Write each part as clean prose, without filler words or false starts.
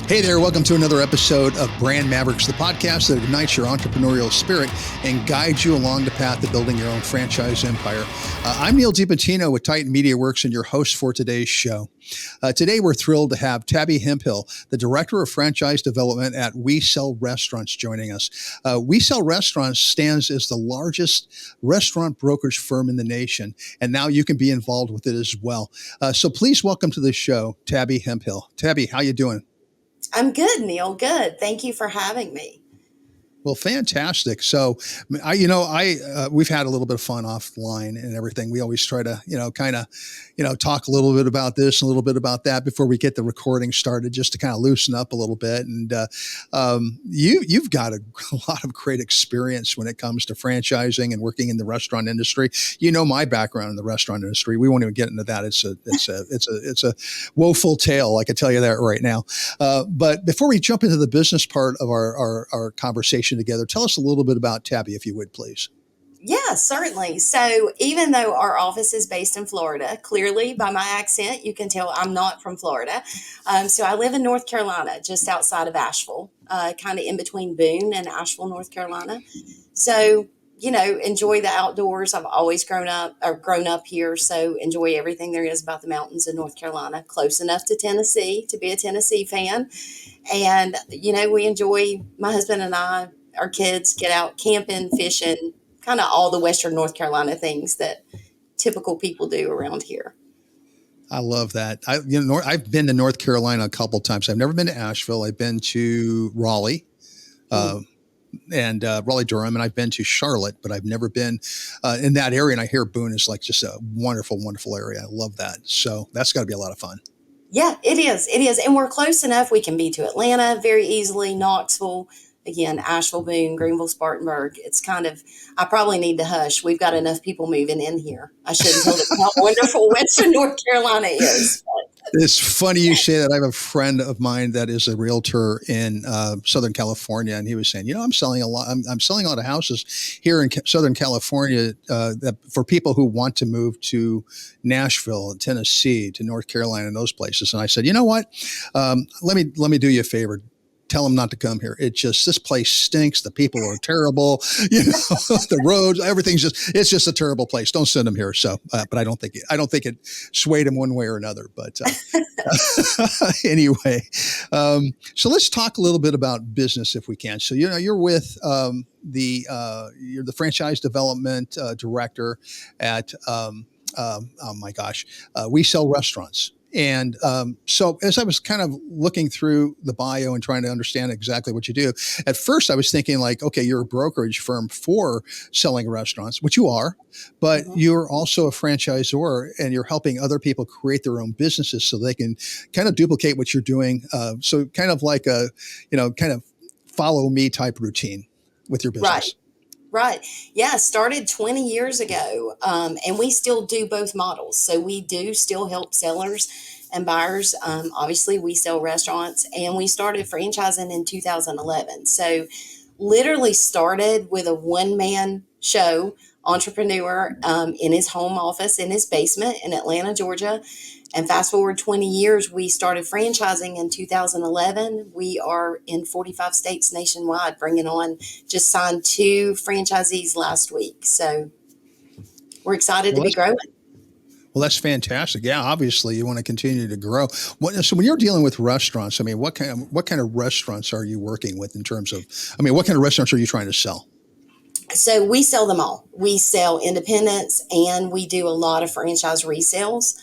Hey there, welcome to another episode of Brand Mavericks, the podcast that ignites your entrepreneurial spirit and guides you along the path to building your own franchise empire. I'm Neil DiPatino with Titan Media Works and your host for today's show. Today, we're thrilled to have Tabby Hemphill, the Director of Franchise Development at We Sell Restaurants, joining us. We Sell Restaurants stands as the largest restaurant brokerage firm in the nation, and now you can be involved with it as well. So please welcome to the show, Tabby Hemphill. Tabby, how you doing? I'm good, Neil. Good. Thank you for having me. Well, fantastic. So, we've had a little bit of fun offline and everything. We always try to, talk a little bit about this, a little bit about that before we get the recording started, just to kind of loosen up a little bit. And you've got a lot of great experience when it comes to franchising and working in the restaurant industry. You know my background in the restaurant industry. We won't even get into that. It's a woeful tale. I can tell you that right now. But before we jump into the business part of our conversation together, tell us a little bit about Tabby, if you would, please. Yeah, certainly. So even though our office is based in Florida, clearly by my accent, you can tell I'm not from Florida. So I live in North Carolina, just outside of Asheville, kind of in between Boone and Asheville, North Carolina. So, enjoy the outdoors. I've always grown up here. So enjoy everything there is about the mountains in North Carolina, close enough to Tennessee to be a Tennessee fan. And, we enjoy, my husband and I, our kids get out camping, fishing, kind of all the Western North Carolina things that typical people do around here. I love that. I've been to North Carolina a couple of times. I've never been to Asheville. I've been to Raleigh and Raleigh, Durham, and I've been to Charlotte, but I've never been in that area. And I hear Boone is like just a wonderful, wonderful area. I love that. So that's got to be a lot of fun. Yeah, it is. It is. And we're close enough. We can be to Atlanta very easily, Knoxville, again, Asheville, Boone, Greenville, Spartanburg. It's kind of, I probably need to hush. We've got enough people moving in here. I shouldn't tell them how wonderful Western North Carolina is. It's funny you say that. I have a friend of mine that is a realtor in Southern California, and he was saying, I'm selling a lot. I'm selling a lot of houses here in Southern California that for people who want to move to Nashville, Tennessee, to North Carolina, and those places. And I said, you know what? Let me do you a favor. Tell them not to come here. This place stinks. The people are terrible. The roads, it's just a terrible place. Don't send them here. So, but I don't think it swayed him one way or another. But anyway, so let's talk a little bit about business if we can. So, you're with you're the franchise development director at We Sell Restaurants. And so as I was kind of looking through the bio and trying to understand exactly what you do, at first I was thinking like, okay, you're a brokerage firm for selling restaurants, which you are, but you're also a franchisor and you're helping other people create their own businesses so they can kind of duplicate what you're doing. So kind of like a, kind of follow me type routine with your business. Right. Yeah. Started 20 years ago. And we still do both models. So we do still help sellers and buyers. Obviously we sell restaurants, and we started franchising in 2011. So literally started with a one-man show entrepreneur in his home office in his basement in Atlanta, Georgia. And fast forward 20 years, we started franchising in 2011. We are in 45 states nationwide, just signed 2 franchisees last week. So we're excited to be growing. Well, that's fantastic. Yeah, obviously you want to continue to grow. So when you're dealing with restaurants, I mean, what kind of restaurants are you working with in terms of, what kind of restaurants are you trying to sell? So we sell them all. We sell independents, and we do a lot of franchise resales.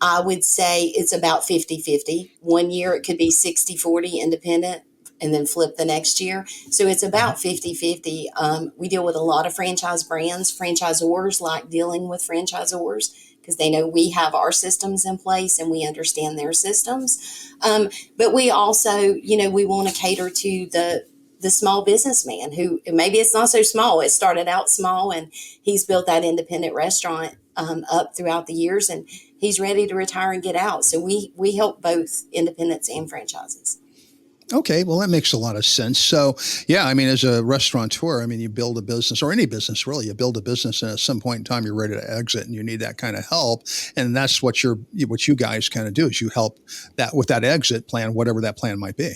I would say it's about 50-50. One year it could be 60-40 independent and then flip the next year. So it's about 50-50. We deal with a lot of franchise brands. Franchisors like dealing with franchisors because they know we have our systems in place and we understand their systems. But we also, we want to cater to the small businessman who maybe it's not so small. It started out small and he's built that independent restaurant up throughout the years, and he's ready to retire and get out. So we help both independents and franchises. Okay, well, that makes a lot of sense. So, yeah, as a restaurateur, you build a business, or any business really, you build a business, and at some point in time, you're ready to exit, and you need that kind of help. And that's what you guys kind of do is you help that with that exit plan, whatever that plan might be.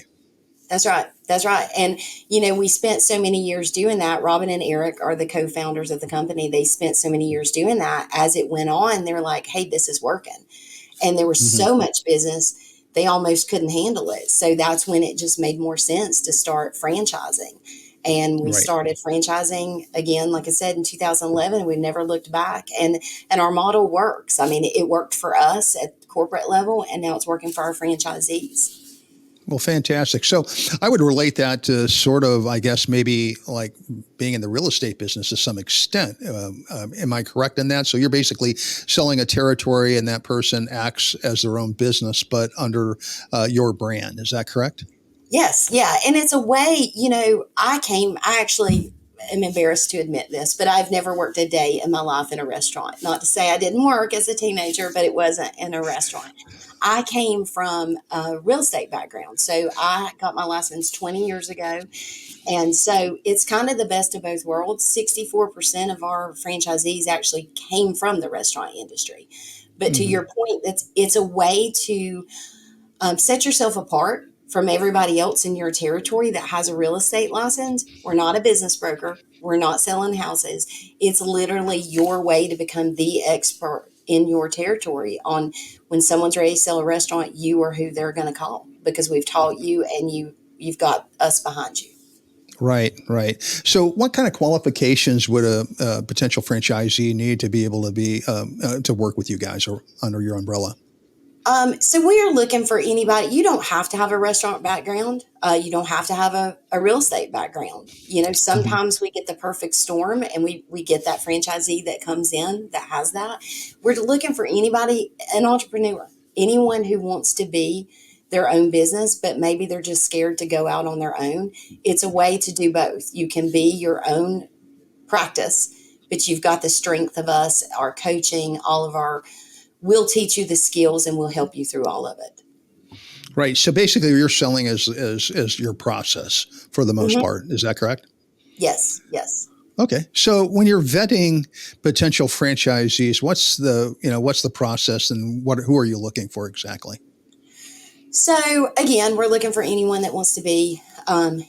That's right. That's right. And, we spent so many years doing that. Robin and Eric are the co founders of the company. They spent so many years doing that. As it went on, they're like, hey, this is working. And there was Hmm. so much business, they almost couldn't handle it. So that's when it just made more sense to start franchising. And we Right. started franchising again, like I said, in 2011, and we've never looked back. And our model works. I mean, it worked for us at the corporate level, and now it's working for our franchisees. Well, fantastic. So I would relate that to sort of, I guess, maybe like being in the real estate business to some extent. Am I correct in that? So you're basically selling a territory and that person acts as their own business, but under your brand. Is that correct? Yes, yeah. And it's a way, I actually am embarrassed to admit this, but I've never worked a day in my life in a restaurant. Not to say I didn't work as a teenager, but it wasn't in a restaurant. I came from a real estate background. So I got my license 20 years ago. And so it's kind of the best of both worlds. 64% of our franchisees actually came from the restaurant industry. But to Hmm. your point, it's a way to set yourself apart from everybody else in your territory that has a real estate license. We're not a business broker. We're not selling houses. It's literally your way to become the expert in your territory on when someone's ready to sell a restaurant, you are who they're going to call because we've taught you and you've got us behind you. Right, right. So, what kind of qualifications would a potential franchisee need to be able to be to work with you guys or under your umbrella? So we are looking for anybody. You don't have to have a restaurant background. You don't have to have a real estate background. Hmm. Sometimes we get the perfect storm and we get that franchisee that comes in that has that. We're looking for anybody, an entrepreneur, anyone who wants to be their own business, but maybe they're just scared to go out on their own. It's a way to do both. You can be your own practice, but you've got the strength of us, our coaching, all of our we'll teach you the skills and we'll help you through all of it. Right. So basically, you're selling as your process for the most Hmm. part. Is that correct? Yes, yes. Okay. So when you're vetting potential franchisees, what's the process and who are you looking for exactly? So again, we're looking for anyone that wants to be in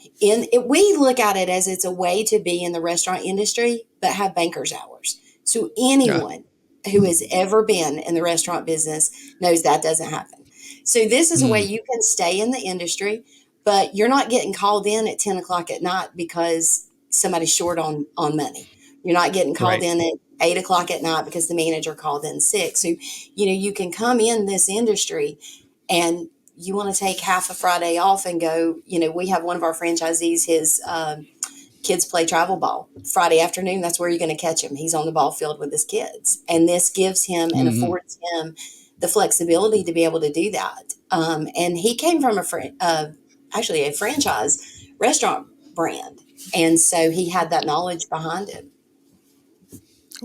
it. We look at it as it's a way to be in the restaurant industry, but have banker's hours. So Yeah. anyone who has ever been in the restaurant business knows that doesn't happen. So this is a way Mm, you can stay in the industry, but you're not getting called in at 10 o'clock at night because somebody's short on money. You're not getting called right. in at 8 o'clock at night because the manager called in sick. So, you can come in this industry and you want to take half a Friday off and go, we have one of our franchisees, his kids play travel ball Friday afternoon. That's where you're going to catch him. He's on the ball field with his kids. And this gives him and Hmm. affords him the flexibility to be able to do that. And he came from actually a franchise restaurant brand. And so he had that knowledge behind it.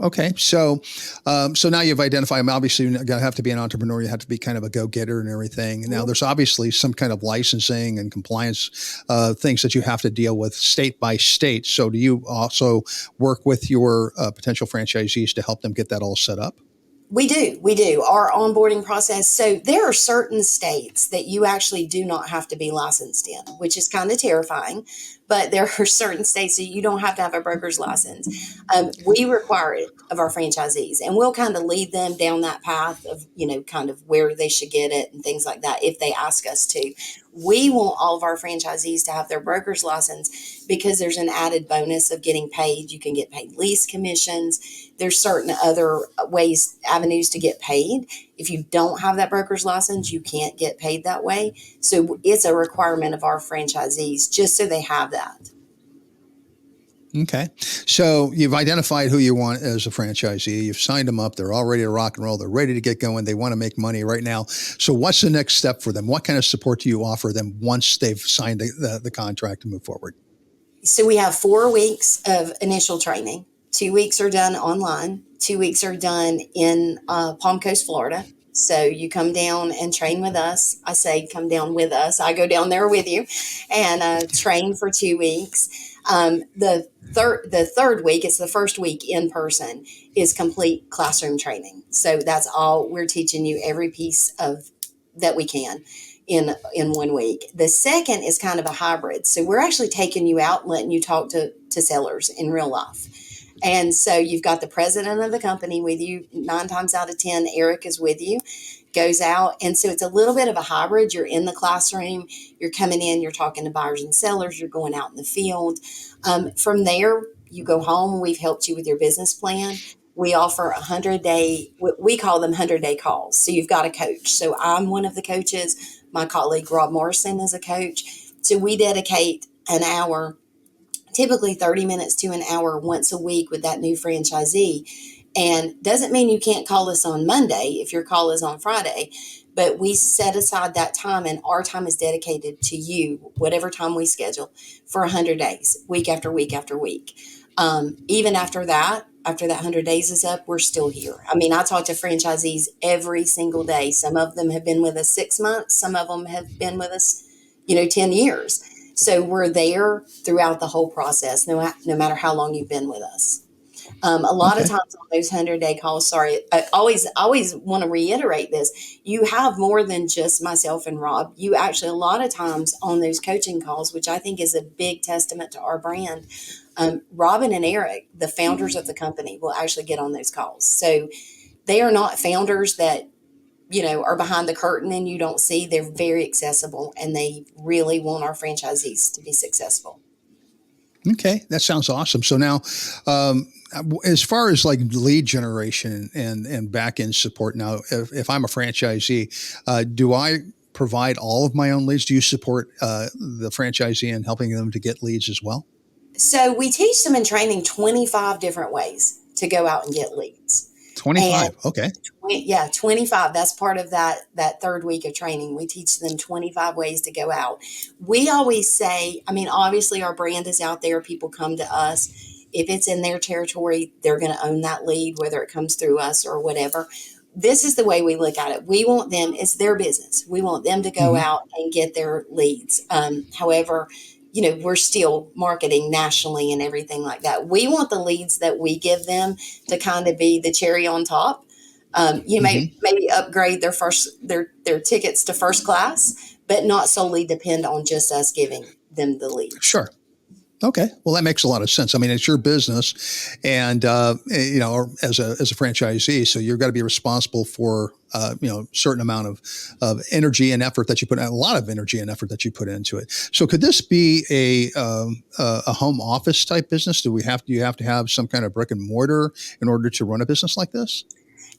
Okay. So now you've identified. Obviously, you're going to have to be an entrepreneur. You have to be kind of a go-getter and everything. Now, Mhm. there's obviously some kind of licensing and compliance things that you have to deal with state by state. So, do you also work with your potential franchisees to help them get that all set up? We do. We do. Our onboarding process. So there are certain states that you actually do not have to be licensed in, which is kind of terrifying. But there are certain states that you don't have to have a broker's license. We require it of our franchisees, and we'll kind of lead them down that path of, kind of where they should get it and things like that if they ask us to. We want all of our franchisees to have their broker's license because there's an added bonus of getting paid. You can get paid lease commissions. There's certain other ways, avenues to get paid. If you don't have that broker's license, you can't get paid that way. So it's a requirement of our franchisees just so they have that. Okay. So you've identified who you want as a franchisee. You've signed them up. They're all ready to rock and roll. They're ready to get going. They want to make money right now. So what's the next step for them? What kind of support do you offer them once they've signed the contract to move forward? So we have 4 weeks of initial training. 2 weeks are done online. 2 weeks are done in Palm Coast, Florida. So you come down and train with us. I say come down with us. I go down there with you and train for 2 weeks. The third week, it's the first week in person, is complete classroom training. So that's all we're teaching you, every piece of that we can. in 1 week. The second is kind of a hybrid. So we're actually taking you out and letting you talk to sellers in real life. And so you've got the president of the company with you. 9 times out of 10, Eric is with you, goes out. And so it's a little bit of a hybrid. You're in the classroom, you're coming in, you're talking to buyers and sellers, you're going out in the field. From there, you go home. We've helped you with your business plan. We offer 100-day, we call them 100-day calls. So you've got a coach. So I'm one of the coaches. My colleague Rob Morrison is a coach. So we dedicate an hour, typically 30 minutes to an hour once a week with that new franchisee. And doesn't mean you can't call us on Monday if your call is on Friday, but we set aside that time, and our time is dedicated to you, whatever time we schedule, for 100 days, week after week after week. Even after that 100 days is up, we're still here. I mean, I talk to franchisees every single day. Some of them have been with us 6 months. Some of them have been with us, 10 years. So we're there throughout the whole process, no matter how long you've been with us. A lot of Okay. times on those 100-day calls, sorry, I always want to reiterate this. You have more than just myself and Rob. You actually, a lot of times on those coaching calls, which I think is a big testament to our brand, Robin and Eric, the founders of the company, will actually get on those calls. So they are not founders that, are behind the curtain and you don't see. They're very accessible, and they really want our franchisees to be successful. Okay, that sounds awesome. So now, as far as like lead generation and back end support, now if I'm a franchisee, do I provide all of my own leads? Do you support the franchisee in helping them to get leads as well? So we teach them in training 25 different ways to go out and get leads. And 25. Okay. 25. That's part of that third week of training. We teach them 25 ways to go out. We always say, I mean, obviously our brand is out there. People come to us. If it's in their territory, they're going to own that lead, whether it comes through us or whatever. This is the way we look at it. We want them, it's their business. We want them to go Mm-hmm. out and get their leads. However, we're still marketing nationally and everything like that. We want the leads that we give them to kind of be the cherry on top. You Mm-hmm. may maybe upgrade their tickets to first class, but not solely depend on just us giving them the leads. Sure. Okay. Well, that makes a lot of sense. I mean, it's your business, and as a franchisee, so you've got to be responsible for certain amount of energy and effort that you put in, a lot of energy and effort that you put into it. So, could this be a home office type business? Do you have to have some kind of brick and mortar in order to run a business like this?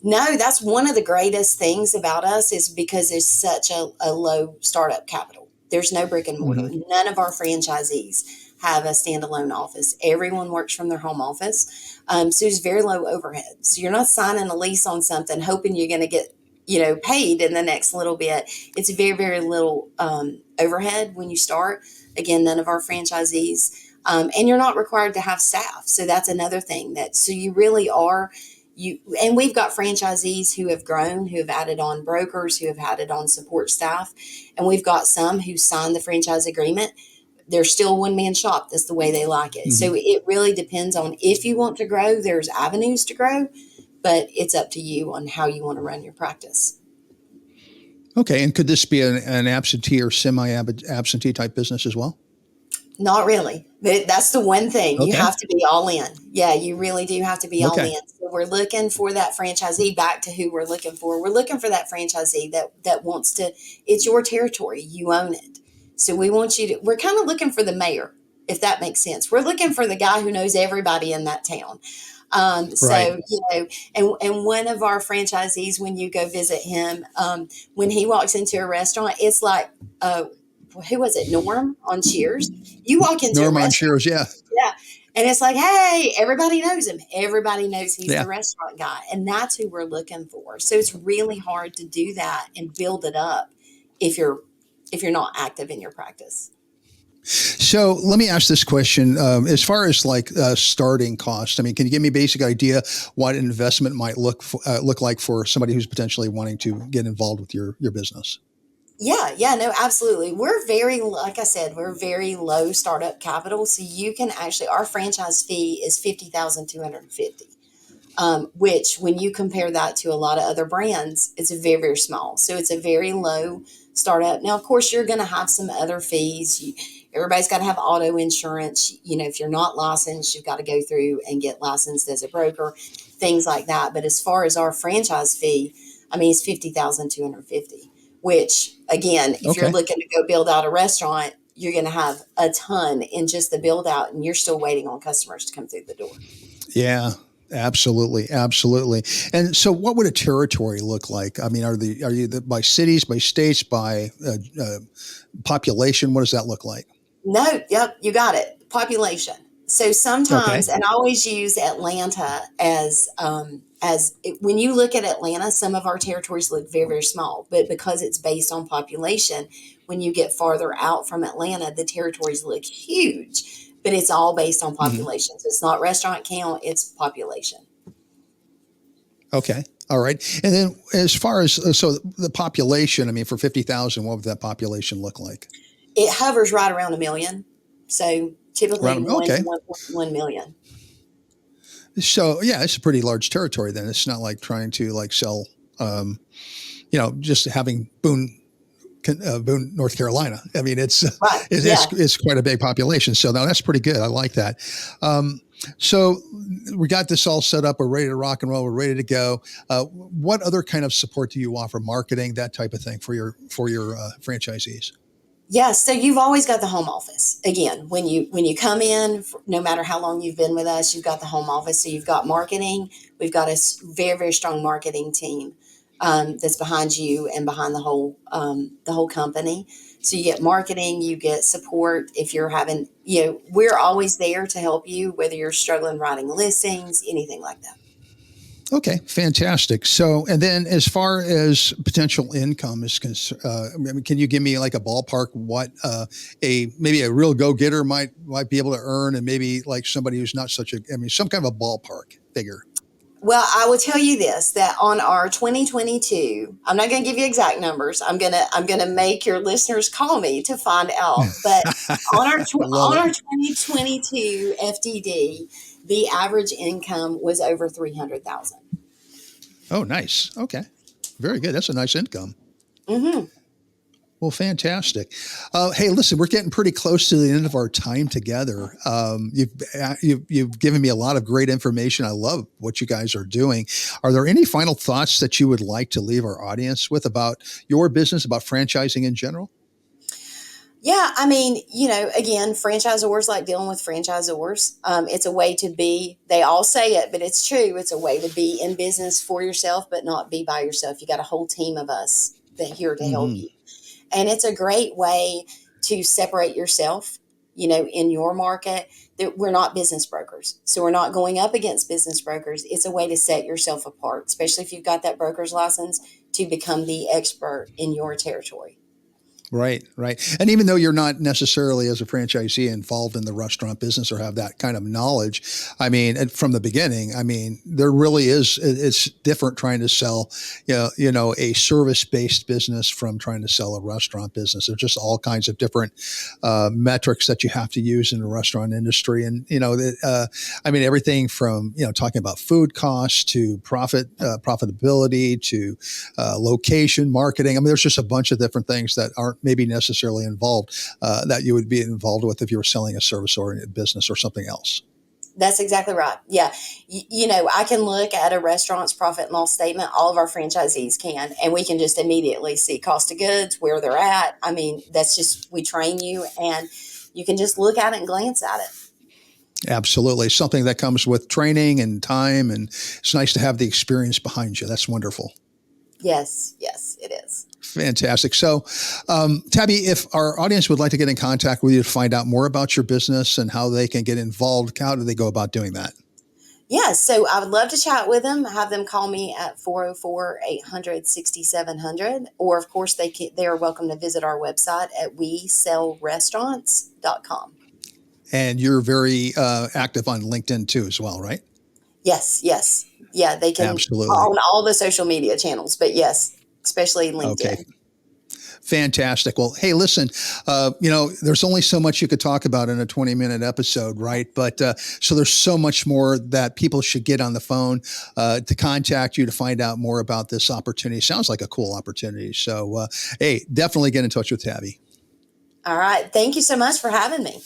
No, that's one of the greatest things about us, is because there's such a low startup capital. There's no brick and mortar. Mm-hmm. None of our franchisees have a standalone office. Everyone works from their home office. So there's very low overhead. So you're not signing a lease on something hoping you're going to get, paid in the next little bit. It's very, very little overhead when you start. Again, none of our franchisees, and you're not required to have staff. So that's another thing so you really are. And we've got franchisees who have grown, who have added on brokers, who have added on support staff. And we've got some who signed the franchise agreement. They're still a one-man shop. That's the way they like it. Mm-hmm. So it really depends on, if you want to grow, there's avenues to grow, but it's up to you on how you want to run your practice. Okay. And could this be an absentee or semi-absentee type business as well? Not really. That's the one thing. You Okay. have to be all in. Yeah, you really do have to be all Okay. in. So we're looking for that franchisee. Back to who we're looking for. We're looking for that franchisee that wants to, it's your territory. You own it. So we're kind of looking for the mayor, if that makes sense. We're looking for the guy who knows everybody in that town. Right. And one of our franchisees, when you go visit him, when he walks into a restaurant, it's like, who was it? Norm on Cheers. You walk into a Norm on restaurant. Cheers. Yeah. Yeah. And it's like, hey, everybody knows him. Everybody knows he's Yeah. the restaurant guy. And that's who we're looking for. So it's really hard to do that and build it up if you're not active in your practice. So let me ask this question. As far as like starting cost, I mean, can you give me a basic idea what an investment might look like for somebody who's potentially wanting to get involved with your business? Yeah, no, absolutely. Like I said, we're very low startup capital. So you can actually, our franchise fee is $50,250. which when you compare that to a lot of other brands, it's very, very small. So it's a very low startup. Now, of course, you're going to have some other fees. Everybody's got to have auto insurance. If you're not licensed, you've got to go through and get licensed as a broker, things like that. But as far as our franchise fee, I mean, it's 50,250. Which, again, if you're Okay. looking to go build out a restaurant, you're going to have a ton in just the build out, and you're still waiting on customers to come through the door. Yeah. Absolutely, absolutely. And so, what would a territory look like? I mean, are you by cities, by states, by population? What does that look like? No, yep, you got it. Population. So Okay. sometimes, and I always use Atlanta when you look at Atlanta, some of our territories look very, very small, but because it's based on population, when you get farther out from Atlanta, the territories look huge, but it's all based on Hmm. population. So it's not restaurant count, it's population. Okay. All right. And then, as far as so the population, I mean, for 50,000, what would that population look like? It hovers right around a million. So typically Around. one to Okay. 1.1 million. So yeah, it's a pretty large territory. Then it's not like trying to like sell, um, just having Boone, North Carolina. I mean, Right. it's Yeah. it's quite a big population. So now that's pretty good. I like that. Um, so we got this all set up. We're ready to rock and roll. We're ready to go. What other kind of support do you offer? Marketing, that type of thing for your franchisees. Yes, so you've always got the home office. Again, when you come in, no matter how long you've been with us, you've got the home office. So you've got marketing. We've got a very, very strong marketing team that's behind you and behind the whole company. So you get marketing, you get support. If you're having, we're always there to help you, whether you're struggling writing listings, anything like that. Okay, fantastic. So, and then as far as potential income is concerned, I mean, can you give me like a ballpark what a maybe a real go getter might be able to earn, and maybe like somebody who's not such a, I mean, some kind of a ballpark figure. Well, I will tell you this, that on our 2022, I'm not going to give you exact numbers. I'm going to make your listeners call me to find out. But on our Love on it. our 2022 FDD, the average income was over 300,000. Oh, nice. Okay, very good. That's a nice income. Mhm. Well, fantastic. Hey, listen, we're getting pretty close to the end of our time together. You've given me a lot of great information. I love what you guys are doing. Are there any final thoughts that you would like to leave our audience with about your business, about franchising in general? Yeah, I mean, again, franchisors like dealing with franchisors. It's a way to be, they all say it, but it's true. It's a way to be in business for yourself, but not be by yourself. You got a whole team of us that here to help Hmm. you. And it's a great way to separate yourself, in your market. That we're not business brokers. So we're not going up against business brokers. It's a way to set yourself apart, especially if you've got that broker's license to become the expert in your territory. Right, right. And even though you're not necessarily as a franchisee involved in the restaurant business or have that kind of knowledge, I mean, from the beginning, I mean, there really is, it's different trying to sell, a service-based business from trying to sell a restaurant business. There's just all kinds of different metrics that you have to use in the restaurant industry. And, I mean, everything from, talking about food costs to profitability to location, marketing. I mean, there's just a bunch of different things that aren't maybe necessarily involved that you would be involved with if you were selling a service-oriented business or something else. That's exactly right. Yeah. I can look at a restaurant's profit and loss statement. All of our franchisees can, and we can just immediately see cost of goods, where they're at. I mean, that's just, we train you and you can just look at it and glance at it. Absolutely. Something that comes with training and time, and it's nice to have the experience behind you. That's wonderful. Yes. Yes, it is. Fantastic. So, Tabby, if our audience would like to get in contact with you to find out more about your business and how they can get involved, how do they go about doing that? Yeah. So I would love to chat with them, have them call me at 404-800-6700. Or, of course, they are welcome to visit our website at WeSellRestaurants.com. And you're very active on LinkedIn too, as well, right? Yes, yes. Yeah, they can Absolutely. on all the social media channels, but yes, especially Okay. LinkedIn. Fantastic. Well, hey, listen, there's only so much you could talk about in a 20-minute episode, right? But so there's so much more that people should get on the phone to contact you to find out more about this opportunity. Sounds like a cool opportunity. So, hey, definitely get in touch with Tabby. All right. Thank you so much for having me.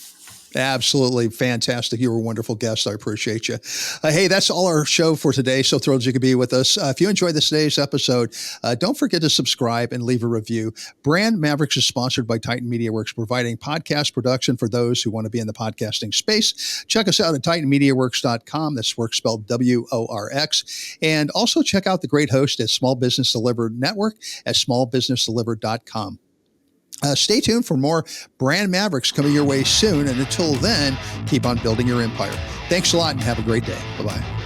Absolutely fantastic. You were a wonderful guest. I appreciate you. Hey, that's all our show for today. So thrilled you could be with us. If you enjoyed today's episode, don't forget to subscribe and leave a review. Brand Mavericks is sponsored by Titan Media Works, providing podcast production for those who want to be in the podcasting space. Check us out at titanmediaworks.com. That's work spelled WORX. And also check out the great host at Small Business Delivered Network at smallbusinessdelivered.com. Stay tuned for more Brand Mavericks coming your way soon. And until then, keep on building your empire. Thanks a lot and have a great day. Bye-bye.